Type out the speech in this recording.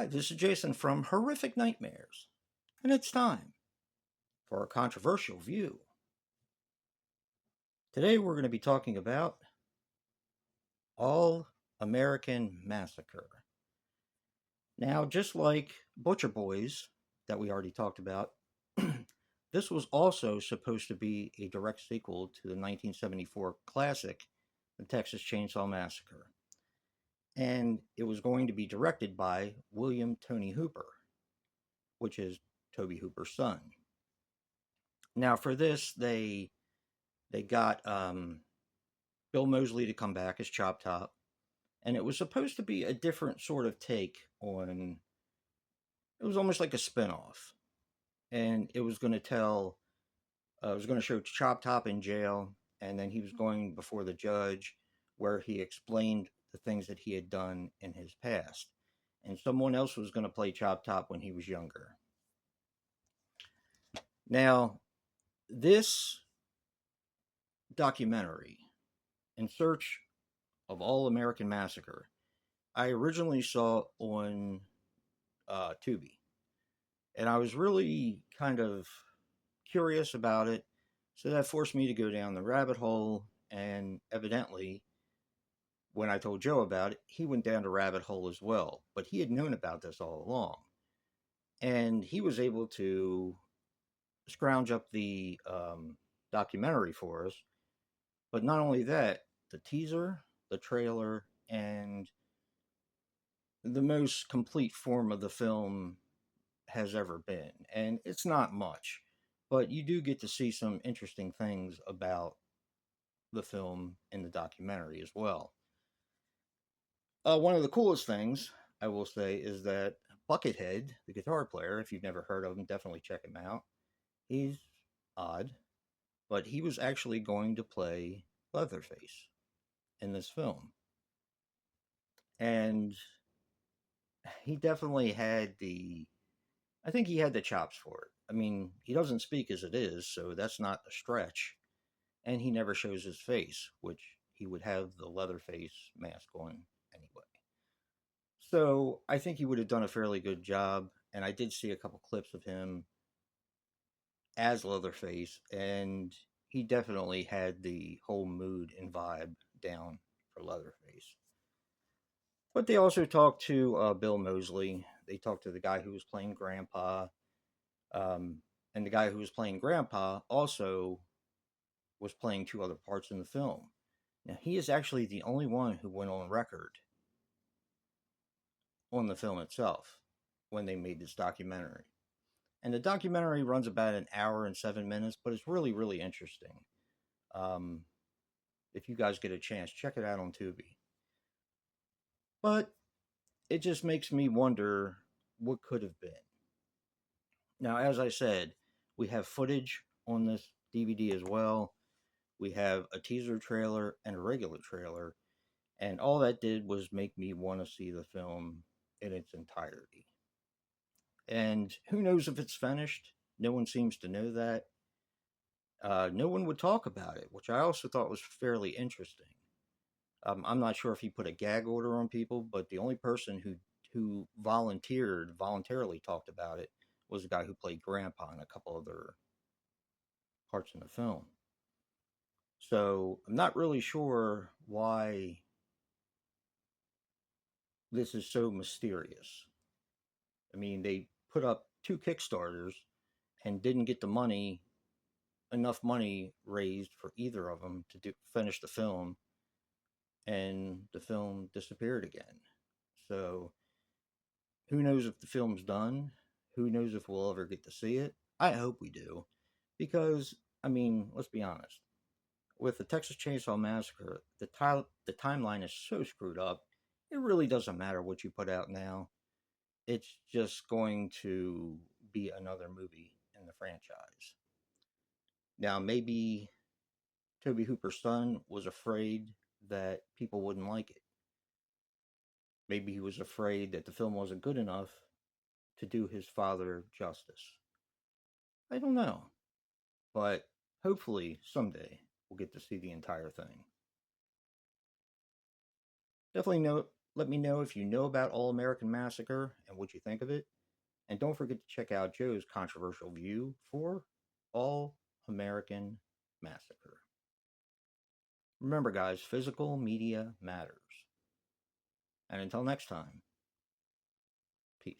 Hi, this is Jason from Horrific Nightmares, and it's time for a controversial view. Today we're going to be talking about All American Massacre. Now, just like Butcher Boys, that we already talked about, this was also supposed to be a direct sequel to the 1974 classic, The Texas Chainsaw Massacre. And it was going to be directed by William Tony Hooper, which is Toby Hooper's son. Now, for this, they got Bill Moseley to come back as Chop Top, and it was supposed to be a different sort of take on. It was almost like a spinoff, and it was going to tell. It was going to show Chop Top in jail, and then he was going before the judge, where he explained the things that he had done in his past, and someone else was going to play Chop Top when he was younger. Now, this documentary, In Search of All American Massacre, I originally saw on Tubi, and I was really kind of curious about it, so that forced me to go down the rabbit hole. And evidently, when I told Joe about it, he went down the rabbit hole as well. But he had known about this all along, and he was able to scrounge up the documentary for us. But not only that, the teaser, the trailer, and the most complete form of the film has ever been. And it's not much, but you do get to see some interesting things about the film in the documentary as well. One of the coolest things I will say is that Buckethead, the guitar player, if you've never heard of him, definitely check him out. He's odd, but he was actually going to play Leatherface in this film. And he definitely had I think he had the chops for it. I mean, he doesn't speak as it is, so that's not a stretch. And he never shows his face, which he would have the Leatherface mask on anyway. So I think he would have done a fairly good job. And I did see a couple clips of him as Leatherface, and he definitely had the whole mood and vibe down for Leatherface. But they also talked to Bill Moseley. They talked to the guy who was playing Grandpa. And the guy who was playing Grandpa also was playing two other parts in the film. Now, he is actually the only one who went on record on the film itself when they made this documentary. And the documentary runs about an hour and 7 minutes, but it's really, really interesting. Um, if you guys get a chance, check it out on Tubi. But it just makes me wonder what could have been. Now, as I said, we have footage on this DVD as well. We have a teaser trailer and a regular trailer, and all that did was make me want to see the film in its entirety. And who knows if it's finished? No one seems to know that. No one would talk about it, which I also thought was fairly interesting. I'm not sure if he put a gag order on people, but the only person who voluntarily talked about it was the guy who played Grandpa and a couple other parts in the film. So I'm not really sure why this is so mysterious. I mean, they put up two Kickstarters and didn't get enough money raised for either of them to finish the film, and the film disappeared again. So who knows if the film's done? Who knows if we'll ever get to see it? I hope we do, because I mean, let's be honest. With the Texas Chainsaw Massacre, the timeline is so screwed up. It really doesn't matter what you put out now. It's just going to be another movie in the franchise. Now, maybe Toby Hooper's son was afraid that people wouldn't like it. Maybe he was afraid that the film wasn't good enough to do his father justice. I don't know. But hopefully someday we'll get to see the entire thing. Definitely Let me know if you know about All American Massacre and what you think of it. And don't forget to check out Joe's controversial view for All American Massacre. Remember, guys, physical media matters. And until next time, peace.